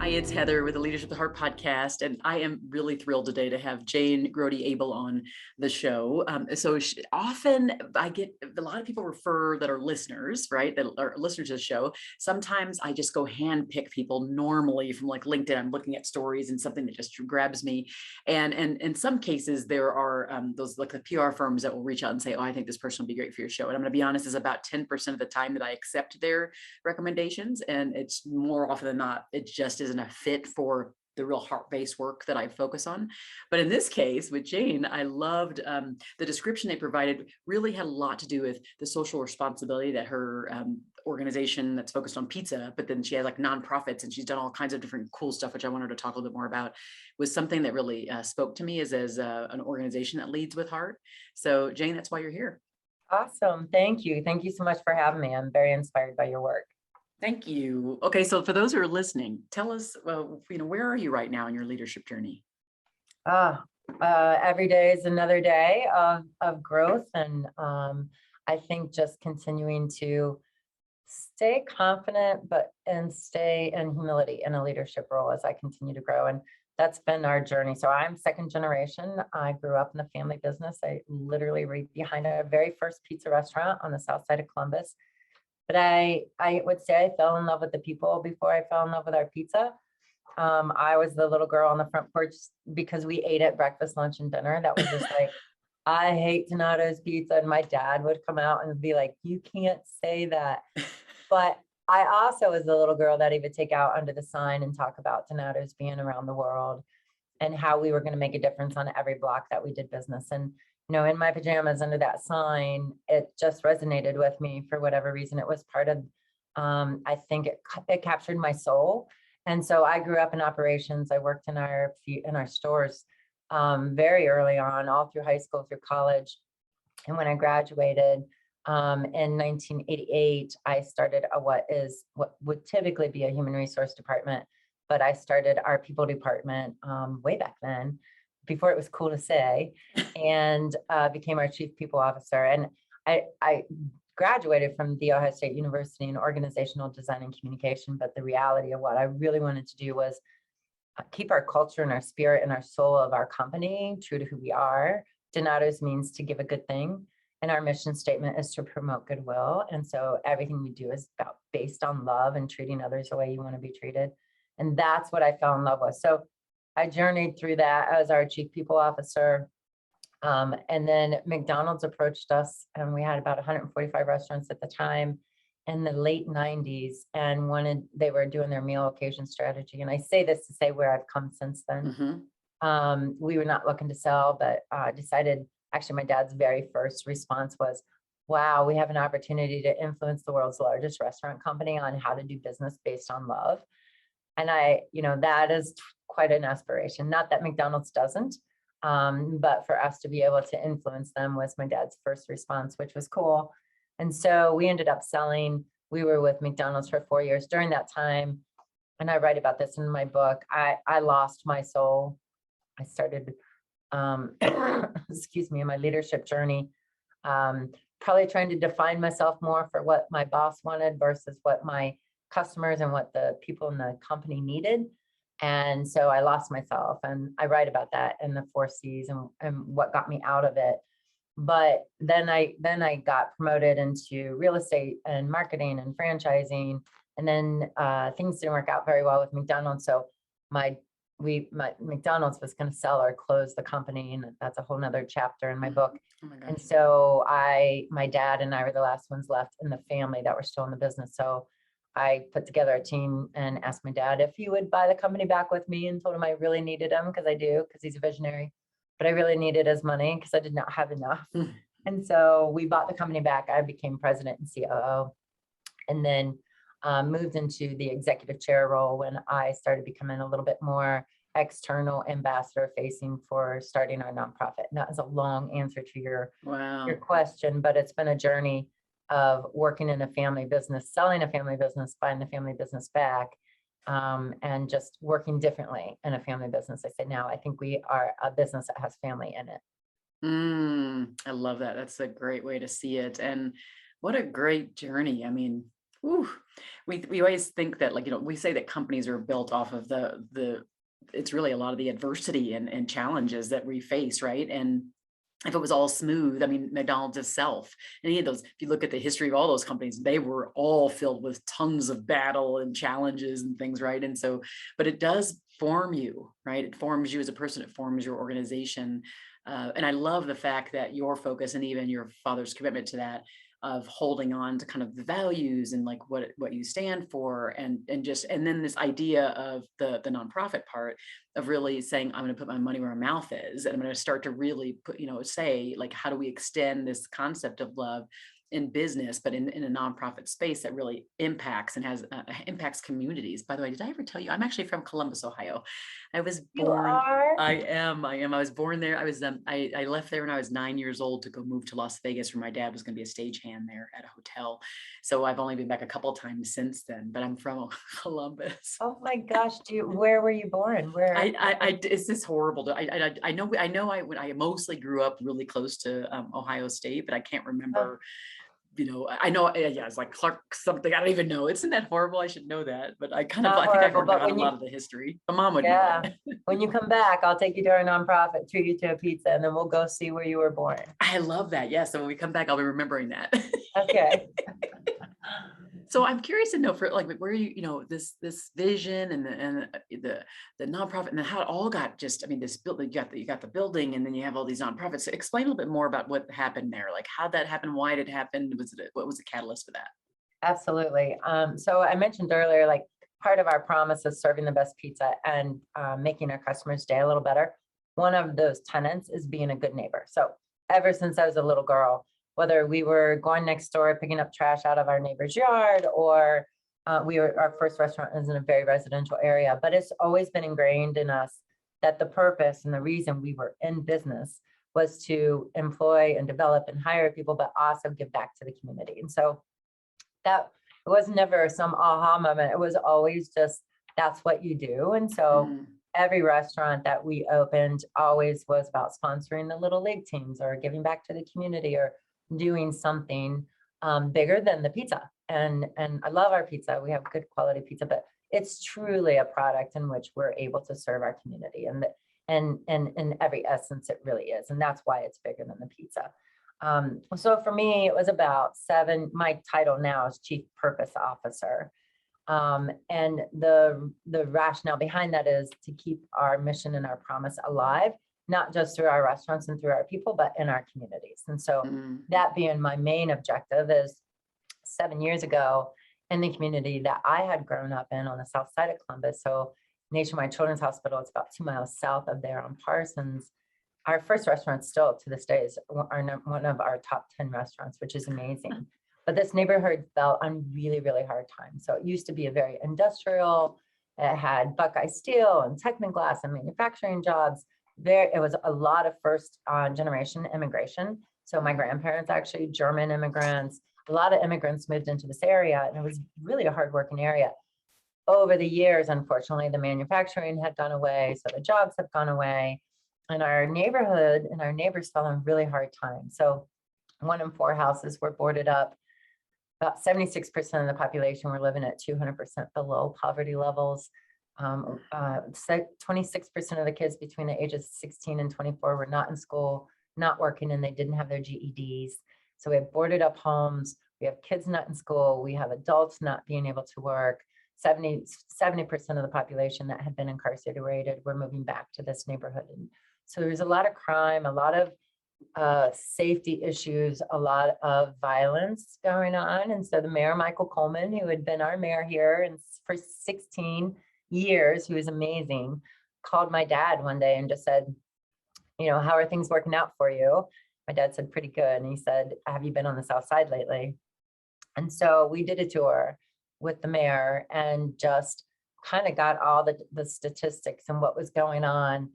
Hi, it's Heather with the Leadership with Heart podcast, and I am really thrilled today to have Jane Grote Abell on the show. Often I get a lot of people refer that are listeners, right? That are listeners to the show. Sometimes I just go hand pick people normally from like LinkedIn. I'm looking at stories and something that just grabs me. And in some cases, there are those like the PR firms that will reach out and say, "Oh, I think this person will be great for your show." And I'm going to be honest, is about 10% of the time that I accept their recommendations, and it's more often than not, it just isn't a fit for the real heart-based work that I focus on. But in this case with Jane, I loved the description they provided. Really had a lot to do with the social responsibility that her organization that's focused on pizza, but then she has like nonprofits and she's done all kinds of different cool stuff, which I wanted to talk a little bit more about, was something that really spoke to me as an organization that leads with heart. So Jane, that's why you're here. Awesome. Thank you. Thank you so much for having me. I'm very inspired by your work. Thank you. Okay, so for those who are listening, tell us, where are you right now in your leadership journey? Every day is another day of growth, and I think just continuing to stay confident, and stay in humility in a leadership role as I continue to grow. And that's been our journey. So I'm second generation. I grew up in the family business. I literally right behind our very first pizza restaurant on the south side of Columbus. But I would say I fell in love with the people before I fell in love with our pizza. I was the little girl on the front porch because we ate at breakfast, lunch, and dinner. That was just like, I hate Donato's pizza. And my dad would come out and be like, you can't say that. But I also was the little girl that he would take out under the sign and talk about Donato's being around the world and how we were going to make a difference on every block that we did business. And in my pajamas under that sign, it just resonated with me for whatever reason. It was part of, I think it captured my soul. And so I grew up in operations. I worked in our stores very early on, all through high school, through college. And when I graduated in 1988, I started what would typically be a human resource department, but I started our people department way back then, before it was cool to say, and became our chief people officer. And I graduated from The Ohio State University in organizational design and communication, but the reality of what I really wanted to do was keep our culture and our spirit and our soul of our company true to who we are. Donato's means to give a good thing, and our mission statement is to promote goodwill. And so everything we do is based on love and treating others the way you want to be treated. And that's what I fell in love with. So I journeyed through that as our chief people officer. And then McDonald's approached us, and we had about 145 restaurants at the time in the late 90s, and they were doing their meal occasion strategy. And I say this to say where I've come since then. Mm-hmm. We were not looking to sell, but decided, actually my dad's very first response was, wow, we have an opportunity to influence the world's largest restaurant company on how to do business based on love. And that is quite an aspiration. Not that McDonald's doesn't, but for us to be able to influence them was my dad's first response, which was cool. And so we ended up selling. We were with McDonald's for 4 years. During that time, and I write about this in my book, I lost my soul. I started, excuse me, in my leadership journey, probably trying to define myself more for what my boss wanted versus what my customers and what the people in the company needed. And so I lost myself, and I write about that in the 4 C's and what got me out of it. But then I got promoted into real estate and marketing and franchising. And then things didn't work out very well with McDonald's. So McDonald's was going to sell or close the company. And that's a whole nother chapter in my book. Oh my gosh. And so my dad and I were the last ones left in the family that were still in the business. So I put together a team and asked my dad if he would buy the company back with me, and told him I really needed him because he's a visionary, but I really needed his money because I did not have enough. And so we bought the company back. I became president and COO, and then moved into the executive chair role when I started becoming a little bit more external ambassador facing for starting our nonprofit. And that is a long answer to your question, but it's been a journey of working in a family business, selling a family business, buying the family business back, and just working differently in a family business. I say now, I think we are a business that has family in it. I love that. That's a great way to see it. And what a great journey. I mean, Ooh, we always think that, like, we say that companies are built off of it's really a lot of the adversity and challenges that we face, right? And if it was all smooth, I mean, McDonald's itself, any of those, if you look at the history of all those companies, they were all filled with tons of battle and challenges and things, right? And so, but it does form you, right? It forms you as a person, it forms your organization. And I love the fact that your focus and even your father's commitment to that, of holding on to kind of the values and like what you stand for, and then this idea of the nonprofit part of really saying, I'm going to put my money where my mouth is, and I'm going to start to really put, say, like, how do we extend this concept of love in business, but in a nonprofit space that really impacts and has impacts communities. By the way, did I ever tell you I'm actually from Columbus, Ohio? I was You born. are? I am. I was born there. I left there when I was 9 years old to go move to Las Vegas, where my dad was going to be a stagehand there at a hotel. So I've only been back a couple of times since then, but I'm from Columbus. Oh my gosh, where were you born? Where? It's this horrible. When I mostly grew up really close to Ohio State, but I can't Oh, remember. I know, yeah, it's like Clark something. I don't even know. Isn't that horrible? I should know that, but not I think I horrible, but forgot a when lot you, of the history. My mom would know yeah, it. when you come back, I'll take you to our nonprofit, treat you to a pizza, and then we'll go see where you were born. I love that. Yeah. So when we come back, I'll be remembering that. Okay. So I'm curious to know, for like, where this vision and the nonprofit, and then how it all got, just, I mean, this building, you got the building, and then you have all these nonprofits. So explain a little bit more about what happened there. Like, how'd that happen? Why did it happen? What was the catalyst for that? Absolutely. So I mentioned earlier, like part of our promise is serving the best pizza and making our customers' day a little better. One of those tenets is being a good neighbor. So ever since I was a little girl, whether we were going next door, picking up trash out of our neighbor's yard, or our first restaurant is in a very residential area, but it's always been ingrained in us that the purpose and the reason we were in business was to employ and develop and hire people, but also give back to the community. And so that it was never some aha moment. It was always just, that's what you do. And so Mm, every restaurant that we opened always was about sponsoring the little league teams or giving back to the community or doing something bigger than the pizza. And I love our pizza. We have good quality pizza, but it's truly a product in which we're able to serve our community. And in every essence, it really is. And that's why it's bigger than the pizza. So for me, it was about my title now is Chief Purpose Officer. And the rationale behind that is to keep our mission and our promise alive, not just through our restaurants and through our people, but in our communities. And so mm, that being my main objective is 7 years ago in the community that I had grown up in on the south side of Columbus. So Nationwide Children's Hospital, it's about 2 miles south of there on Parsons. Our first restaurant still to this day is one of our top 10 restaurants, which is amazing. But this neighborhood fell on really, really hard times. So it used to be a very industrial, it had Buckeye Steel and Technoglass and manufacturing jobs. It was a lot of first generation immigration. So my grandparents, actually German immigrants, a lot of immigrants moved into this area, and it was really a hardworking area. Over the years, unfortunately, the manufacturing had gone away, so the jobs have gone away. And our neighborhood and our neighbors fell on really hard times. So 1 in 4 houses were boarded up. About 76% of the population were living at 200% below poverty levels. 26% of the kids between the ages of 16 and 24 were not in school, not working, and they didn't have their GEDs. So we have boarded up homes. We have kids not in school. We have adults not being able to work. 70% of the population that had been incarcerated were moving back to this neighborhood. And so there's a lot of crime, a lot of safety issues, a lot of violence going on. And so the mayor, Michael Coleman, who had been our mayor here for 16 years, who is amazing, called my dad one day and just said, how are things working out for you? My dad said, pretty good. And he said, have you been on the south side lately? And so we did a tour with the mayor and just kind of got all the statistics and what was going on.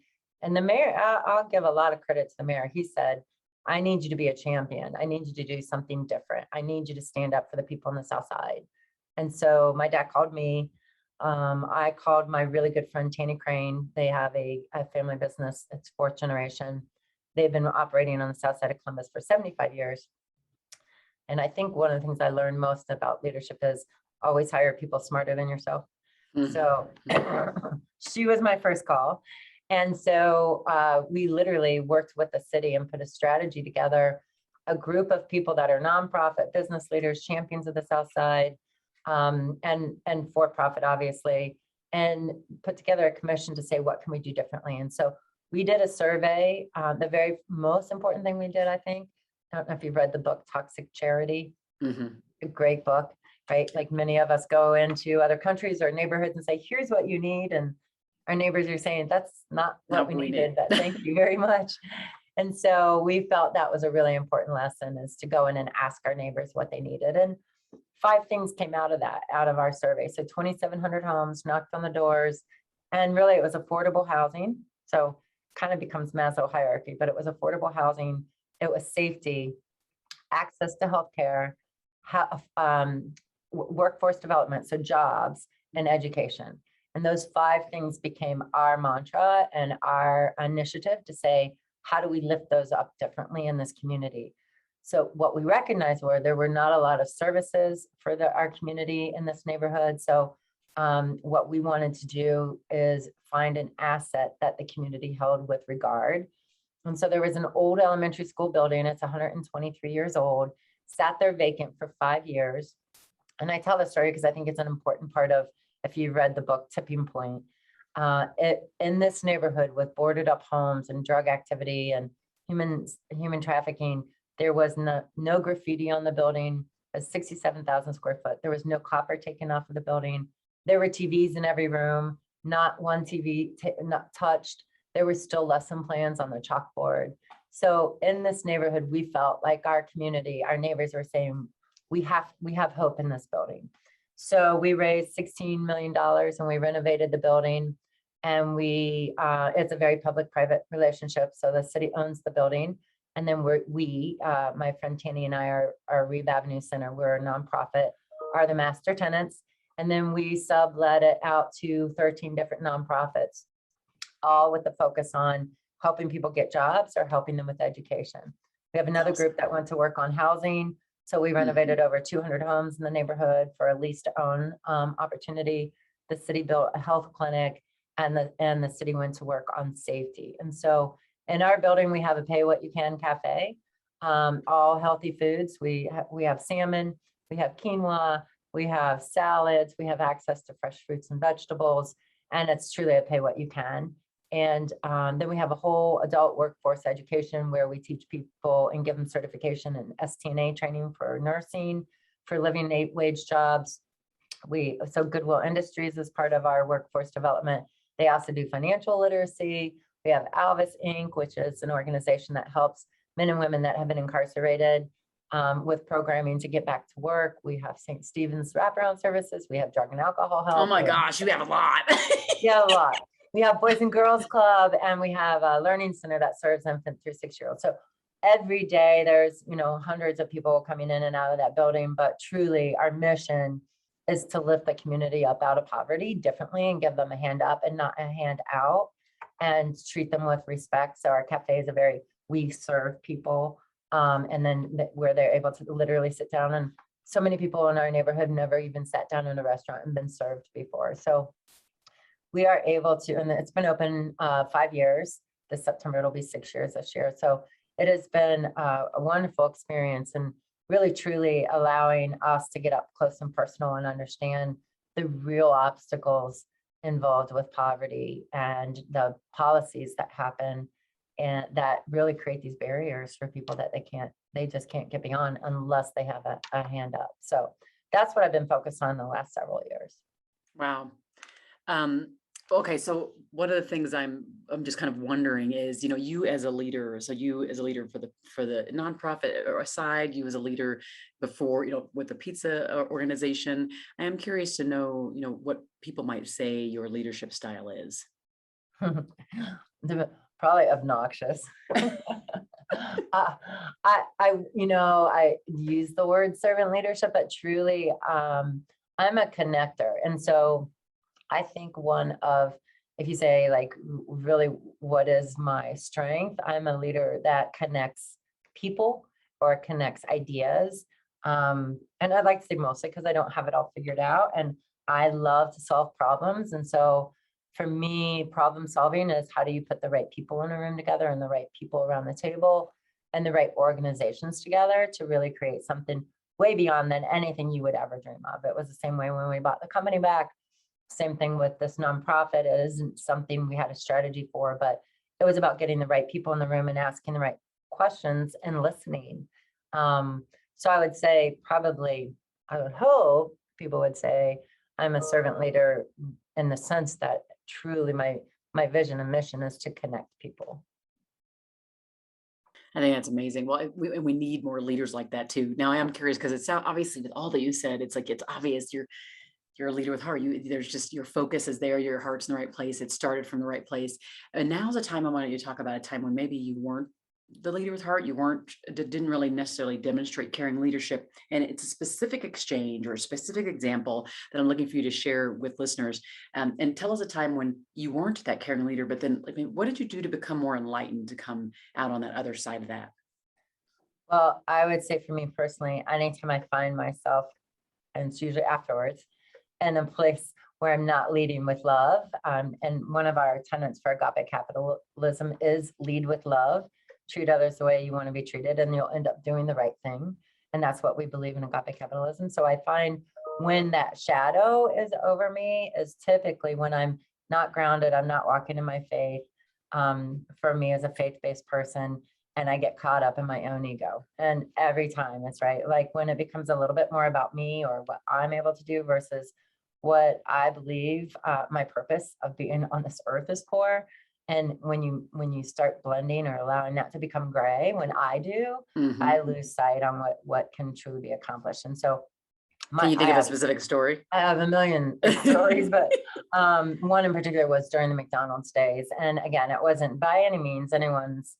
And the mayor, I'll give a lot of credit to the mayor. He said, I need you to be a champion. I need you to do something different. I need you to stand up for the people on the south side. And so my dad called me. I called my really good friend, Tanny Crane. They have a family business. It's fourth generation. They've been operating on the south side of Columbus for 75 years. And I think one of the things I learned most about leadership is always hire people smarter than yourself. So she was my first call. And so we literally worked with the city and put a strategy together, a group of people that are nonprofit business leaders, champions of the South Side, and for-profit, obviously, and put together a commission to say, what can we do differently? And so we did a survey. The very most important thing we did, I think, I don't know if you've read the book, Toxic Charity, a great book, right? Like many of us go into other countries or neighborhoods and say, here's what you need. And our neighbors are saying, that's not what we needed, but thank you very much. And so we felt that was a really important lesson, is to go in and ask our neighbors what they needed. And 5 things came out of that, out of our survey. So 2,700 homes knocked on the doors, and really it was affordable housing. So kind of becomes Maslow hierarchy, but it was affordable housing. It was safety, access to healthcare, workforce development, so jobs, and education. And those 5 things became our mantra and our initiative to say, how do we lift those up differently in this community? So what we recognized were there were not a lot of services for our community in this neighborhood. So what we wanted to do is find an asset that the community held with regard. And so there was an old elementary school building. It's 123 years old, sat there vacant for 5 years. And I tell this story because I think it's an important part of, if you've read the book Tipping Point, in this neighborhood with boarded up homes and drug activity and human trafficking, there was no graffiti on the building. It was 67,000 square foot. There was no copper taken off of the building. There were TVs in every room, not one TV not touched. There were still lesson plans on the chalkboard. So in this neighborhood, we felt like our community, our neighbors were saying, we have hope in this building. So we raised $16 million and we renovated the building. And it's a very public-private relationship. So the city owns the building. And then my friend Tanny and I, our Reeb Avenue Center, we're a nonprofit, are the master tenants. And then we sublet it out to 13 different nonprofits, all with the focus on helping people get jobs or helping them with education. We have another group that went to work on housing. So we renovated over 200 homes in the neighborhood for a lease to own opportunity. The city built a health clinic, and the city went to work on safety. And so in our building, we have a pay what you can cafe, all healthy foods. We have salmon, we have quinoa, we have salads, we have access to fresh fruits and vegetables, and it's truly a pay what you can. And then we have a whole adult workforce education where we teach people and give them certification in STNA training for nursing, for living wage jobs. So Goodwill Industries is part of our workforce development. They also do financial literacy. We have Alvis Inc., which is an organization that helps men and women that have been incarcerated with programming to get back to work. We have St. Stephen's wraparound services. We have drug and alcohol help. Oh my gosh, you have a lot. Yeah, a lot. We have Boys and Girls Club, and we have a learning center that serves infant through 6-year-olds. So every day there's, hundreds of people coming in and out of that building, but truly our mission is to lift the community up out of poverty differently and give them a hand up and not a hand out, and treat them with respect. So our cafe is we serve people, and then where they're able to literally sit down. And so many people in our neighborhood never even sat down in a restaurant and been served before. So we are able to, and it's been open 5 years. This September, it'll be 6 years this year. So it has been a wonderful experience, and really truly allowing us to get up close and personal and understand the real obstacles involved with poverty and the policies that happen and that really create these barriers for people that they just can't get beyond unless they have a hand up. So that's what I've been focused on the last several years. Wow. Okay, so one of the things I'm just kind of wondering is, you as a leader, for the nonprofit or side, you as a leader before, with the pizza organization. I am curious to know, what people might say your leadership style is. Probably obnoxious. I use the word servant leadership, but truly, I'm a connector. And so I think if you say like, really, what is my strength? I'm a leader that connects people or connects ideas. And I'd like to say mostly because I don't have it all figured out, and I love to solve problems. And so for me, problem solving is how do you put the right people in a room together and the right people around the table and the right organizations together to really create something way beyond than anything you would ever dream of. It was the same way when we bought the company back. Same thing with this nonprofit. It isn't something we had a strategy for, but it was about getting the right people in the room and asking the right questions and listening. So I would say probably, I would hope people would say I'm a servant leader in the sense that truly my vision and mission is to connect people. I think that's amazing. Well, we need more leaders like that too. Now I am curious because it's obviously with all that you said, it's like, it's obvious you're a leader with heart. There's just, your focus is there, your heart's in the right place. It started from the right place. And now's the time I wanted you to talk about a time when maybe you weren't the leader with heart, you didn't really necessarily demonstrate caring leadership. And it's a specific exchange or a specific example that I'm looking for you to share with listeners. And tell us a time when you weren't that caring leader, but then, I mean, what did you do to become more enlightened, to come out on that other side of that? Well, I would say for me personally, anytime I find myself, and it's usually afterwards, in a place where I'm not leading with love. And one of our tenets for agape capitalism is lead with love, treat others the way you want to be treated, and you'll end up doing the right thing. And that's what we believe in agape capitalism. So I find when that shadow is over me is typically when I'm not grounded, I'm not walking in my faith. For me as a faith-based person, and I get caught up in my own ego. And every time it's right. Like when it becomes a little bit more about me or what I'm able to do versus what I believe my purpose of being on this earth is for. And when you start blending or allowing that to become gray, when I do, I Mhm. lose sight on what can truly be accomplished. And so Can you think of a I specific story? have a million stories, but one in particular was during the McDonald's days. And again, it wasn't by any means anyone's,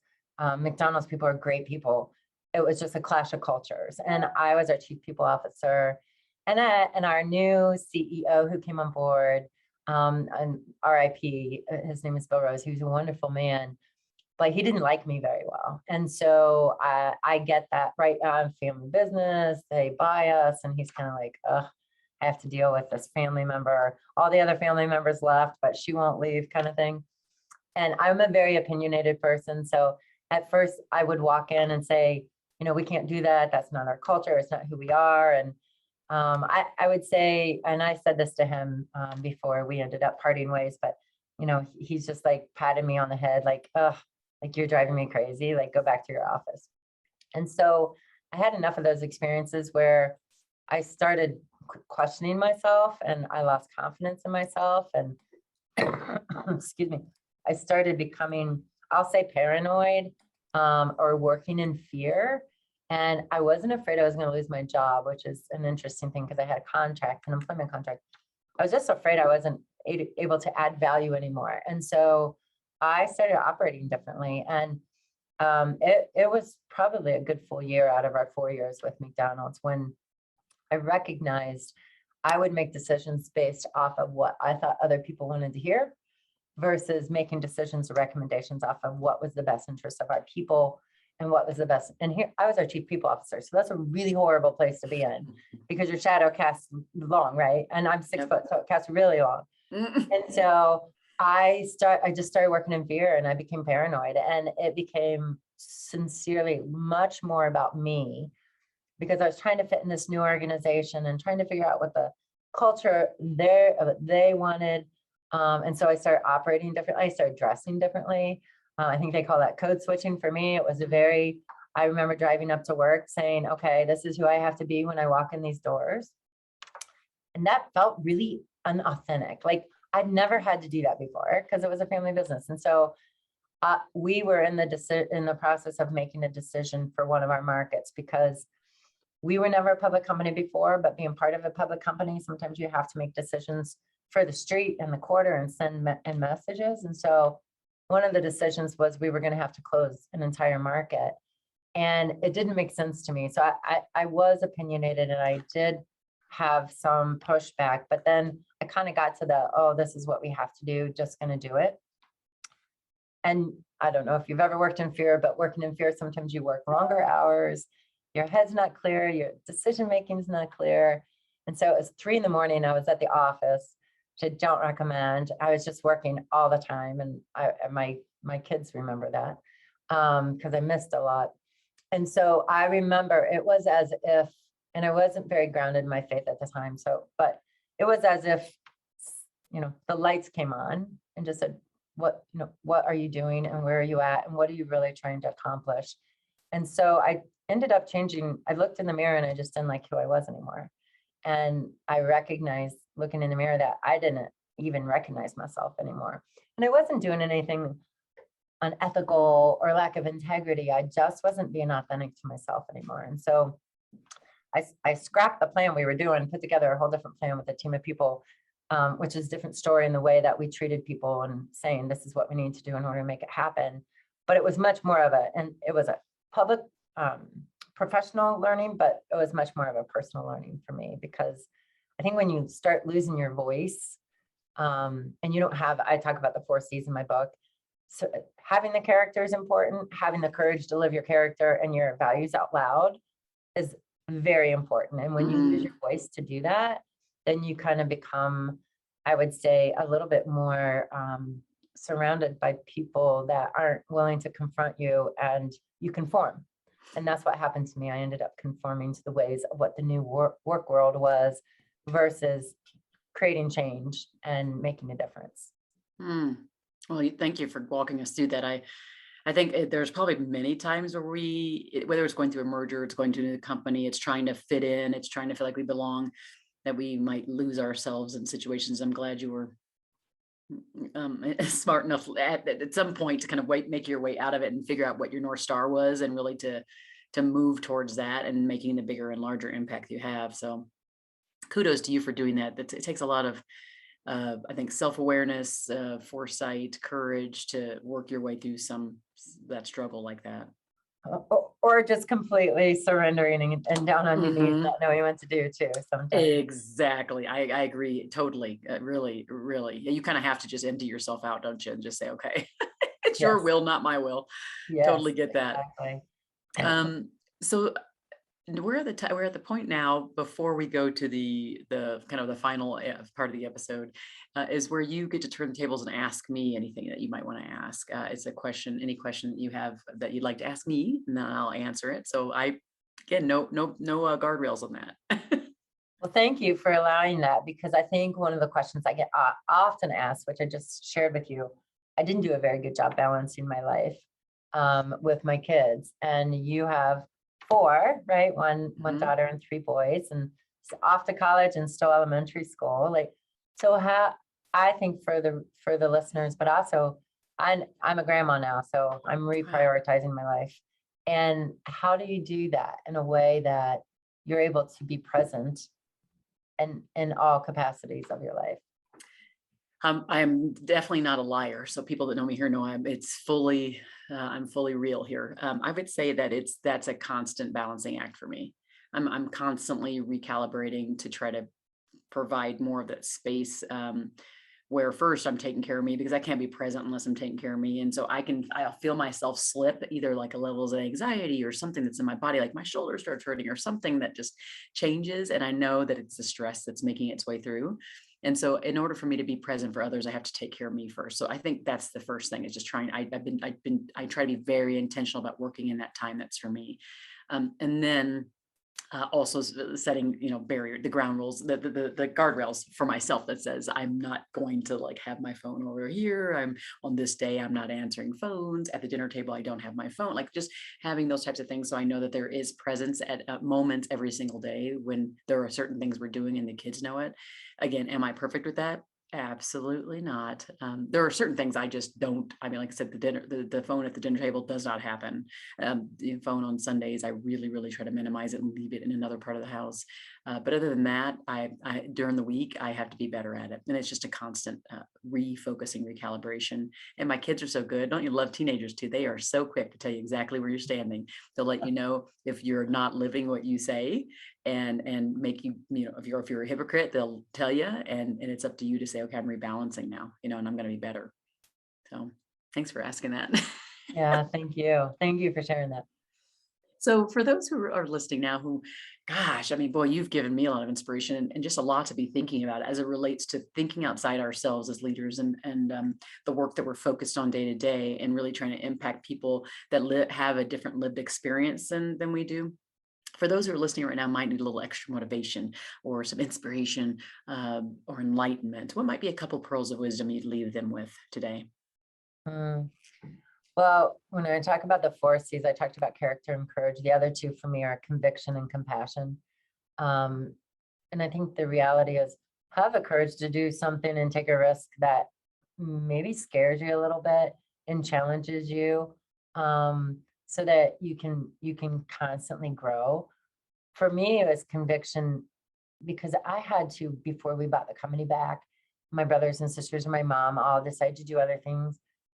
McDonald's people are great people. It was just a clash of cultures. And I was our chief people officer, and our new CEO who came on board, and RIP, his name is Bill Rose. He was a wonderful man, but he didn't like me very well. And so I get that, right? Family business, they buy us, and he's kind of like, ugh, I have to deal with this family member. All the other family members left, but she won't leave, kind of thing. And I'm a very opinionated person. So at first I would walk in and say, we can't do that. That's not our culture. It's not who we are. And I would say, and I said this to him before we ended up parting ways, but he's just like patting me on the head, like, oh, like you're driving me crazy, like go back to your office. And so I had enough of those experiences where I started questioning myself and I lost confidence in myself. And excuse me, I started becoming, I'll say paranoid, or working in fear. And I wasn't afraid I was going to lose my job, which is an interesting thing because I had a contract, an employment contract. I was just afraid I wasn't able to add value anymore. And so I started operating differently. And it was probably a good full year out of our 4 years with McDonald's when I recognized I would make decisions based off of what I thought other people wanted to hear versus making decisions or recommendations off of what was the best interest of our people and what was the best. And here I was our chief people officer. So that's a really horrible place to be in because your shadow casts long, right? And I'm 6 foot, so it casts really long. And so I just started working in fear and I became paranoid, and it became sincerely much more about me because I was trying to fit in this new organization and trying to figure out what the culture they wanted. And so I started operating differently. I started dressing differently. I think they call that code switching. For me, it was I remember driving up to work saying, okay, this is who I have to be when I walk in these doors. And that felt really unauthentic. Like I'd never had to do that before because it was a family business. And so we were in the process of making a decision for one of our markets because we were never a public company before, but being part of a public company, sometimes you have to make decisions for the street and the quarter and send messages. And so one of the decisions was we were going to have to close an entire market. And it didn't make sense to me. So I was opinionated and I did have some pushback, but then I kind of got to oh, this is what we have to do, just going to do it. And I don't know if you've ever worked in fear, but working in fear, sometimes you work longer hours your head's not clear, your decision-making is not clear. And so it was 3 in the morning, I was at the office, which I don't recommend. I was just working all the time. And my kids remember that, because I missed a lot. And so I remember it was as if, and I wasn't very grounded in my faith at the time. So, but it was as if, the lights came on and just said, what are you doing and where are you at? And what are you really trying to accomplish? And so I ended up changing. I looked in the mirror and I just didn't like who I was anymore. And I recognized looking in the mirror that I didn't even recognize myself anymore. And I wasn't doing anything unethical or lack of integrity. I just wasn't being authentic to myself anymore. And so I scrapped the plan we were doing, put together a whole different plan with a team of people, which is a different story in the way that we treated people and saying, this is what we need to do in order to make it happen. But it was much more of and it was a public, professional learning, but it was much more of a personal learning for me, because I think when you start losing your voice, and you don't have, I talk about the 4 C's in my book. So having the character is important. Having the courage to live your character and your values out loud is very important. And when you lose your voice to do that, then you kind of become, I would say, a little bit more surrounded by people that aren't willing to confront you, and you conform. And that's what happened to me. I ended up conforming to the ways of what the new work world was versus creating change and making a difference. Well, thank you for walking us through that. I think there's probably many times where whether it's going through a merger, it's going to a new company, it's trying to fit in, it's trying to feel like we belong, that we might lose ourselves in situations. I'm glad you were smart enough at some point to kind of make your way out of it and figure out what your North Star was, and really to move towards that and making the bigger and larger impact you have. So kudos to you for doing that. It takes a lot of, I think, self-awareness, foresight, courage to work your way through that struggle like that. Or just completely surrendering and down on your knees, not knowing what to do too sometimes. Exactly. I agree totally. Really, really. You kind of have to just empty yourself out, don't you? And just say, okay, it's your will, not my will. Yes, totally get that. Exactly. So we're at the point now, before we go to the kind of the final part of the episode, is where you get to turn the tables and ask me anything that you might want to ask. It's any question that you have that you'd like to ask me, and then I'll answer it. So again, no guardrails on that. Well, thank you for allowing that, because I think one of the questions I get often asked, which I just shared with you, I didn't do a very good job balancing my life with my kids. And you have 4, right? One daughter and 3 boys, and off to college and still elementary school. So how, I think for the listeners, but also I'm a grandma now, so I'm reprioritizing my life. And how do you do that in a way that you're able to be present and in all capacities of your life? I'm definitely not a liar. So people that know me here know I'm fully real here. I would say that that's a constant balancing act for me. I'm constantly recalibrating to try to provide more of that space, where first I'm taking care of me, because I can't be present unless I'm taking care of me. And so I'll feel myself slip, either like a levels of anxiety or something that's in my body, like my shoulder starts hurting or something that just changes. And I know that it's the stress that's making its way through. And so in order for me to be present for others, I have to take care of me first. So I think that's the first thing, is just trying. I try to be very intentional about working in that time that's for me. And then also setting, the ground rules, the guardrails for myself that says I'm not going to have my phone over here. I'm on this day, I'm not answering phones at the dinner table. I don't have my phone, just having those types of things. So I know that there is presence at moments every single day when there are certain things we're doing and the kids know it. Again, am I perfect with that? Absolutely not. There are certain things I just don't. I mean, like I said, the phone at the dinner table does not happen. The phone on Sundays, I really, really try to minimize it and leave it in another part of the house. But other than that, I during the week, I have to be better at it. And it's just a constant refocusing, recalibration. And my kids are so good. Don't you love teenagers too? They are so quick to tell you exactly where you're standing. They'll let you know if you're not living what you say, and make you, if you're a hypocrite, they'll tell you, and it's up to you to say, okay, I'm rebalancing now, and I'm going to be better. So thanks for asking that. Yeah, thank you for sharing that. So for those who are listening now, who, gosh, I mean, boy, you've given me a lot of inspiration and just a lot to be thinking about as it relates to thinking outside ourselves as leaders and the work that we're focused on day to day and really trying to impact people that have a different lived experience than we do. For those who are listening right now, might need a little extra motivation or some inspiration or enlightenment. What might be a couple pearls of wisdom you'd leave them with today? Mm. Well, when I talk about the four C's, I talked about character and courage. The other two for me are conviction and compassion. Um, and I think the reality is have the courage to do something and take a risk that maybe scares you a little bit and challenges you, so that you can constantly grow. For me, it was conviction because I had to, before we bought the company back, my brothers and sisters and my mom all decided to do other things.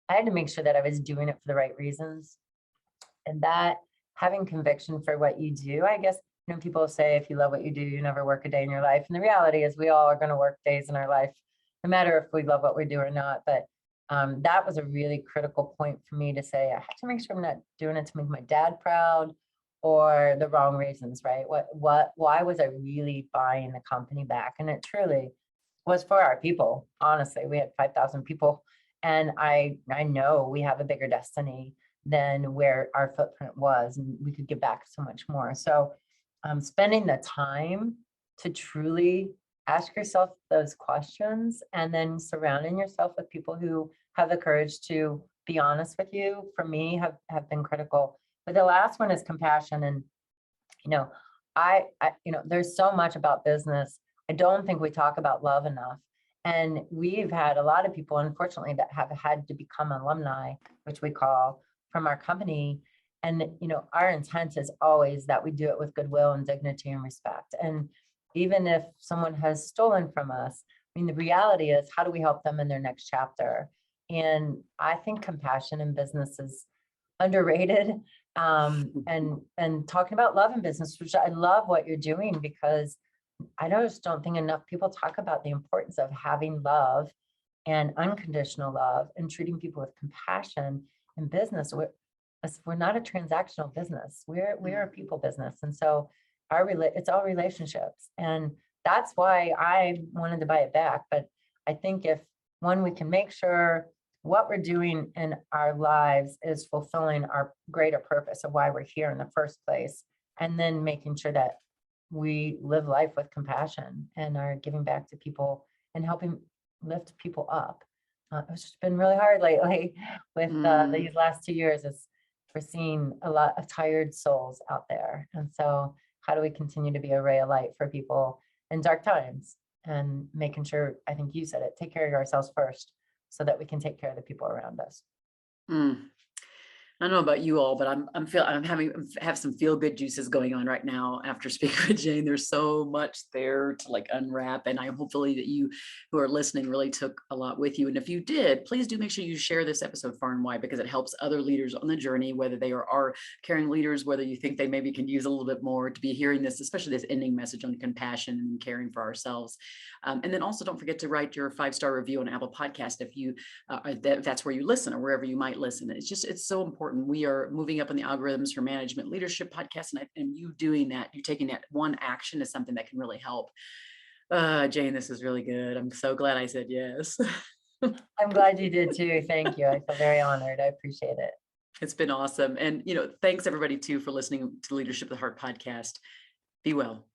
I had to make sure that I was doing it for the right reasons. And that having conviction for what you do, I guess, people say if you love what you do, you never work a day in your life. And the reality is we all are going to work days in our life, no matter if we love what we do or not. But that was a really critical point for me to say, I have to make sure I'm not doing it to make my dad proud or the wrong reasons, right? Why was I really buying the company back? And it truly was for our people. Honestly, we had 5,000 people. And I know we have a bigger destiny than where our footprint was, and we could give back so much more. So spending the time to truly ask yourself those questions and then surrounding yourself with people who have the courage to be honest with you, for me, have been critical. But the last one is compassion. And, you know, there's so much about business. I don't think we talk about love enough. And we've had a lot of people, unfortunately, that have had to become alumni, which we call, from our company. And, our intent is always that we do it with goodwill and dignity and respect. And even if someone has stolen from us, I mean, the reality is, how do we help them in their next chapter? And I think compassion in business is underrated. And talking about love in business, which I love what you're doing, because I just don't think enough people talk about the importance of having love and unconditional love and treating people with compassion in business. We're not a transactional business. We're a people business. And so it's all relationships. And that's why I wanted to buy it back. But I think if we can make sure what we're doing in our lives is fulfilling our greater purpose of why we're here in the first place, and then making sure that we live life with compassion and are giving back to people and helping lift people up. It's just been really hard lately with these last 2 years. We're seeing a lot of tired souls out there. And so how do we continue to be a ray of light for people in dark times, and making sure, I think you said it, take care of ourselves first so that we can take care of the people around us. Mm. I don't know about you all, but have some feel good juices going on right now after speaking with Jane. There's so much there to unwrap, and I hopefully that you who are listening really took a lot with you. And if you did, please do make sure you share this episode far and wide, because it helps other leaders on the journey, whether they are caring leaders, whether you think they maybe can use a little bit more, to be hearing this, especially this ending message on compassion and caring for ourselves. And then also don't forget to write your 5-star review on Apple Podcast if you that's where you listen, or wherever you might listen. It's so important. We are moving up on the algorithms for management leadership podcasts, and you doing that, you taking that one action is something that can really help. Jane, this is really good. I'm so glad I said yes. I'm glad you did too. Thank you. I feel very honored. I appreciate it. It's been awesome. And, thanks everybody too for listening to Leadership at the Heart podcast. Be well.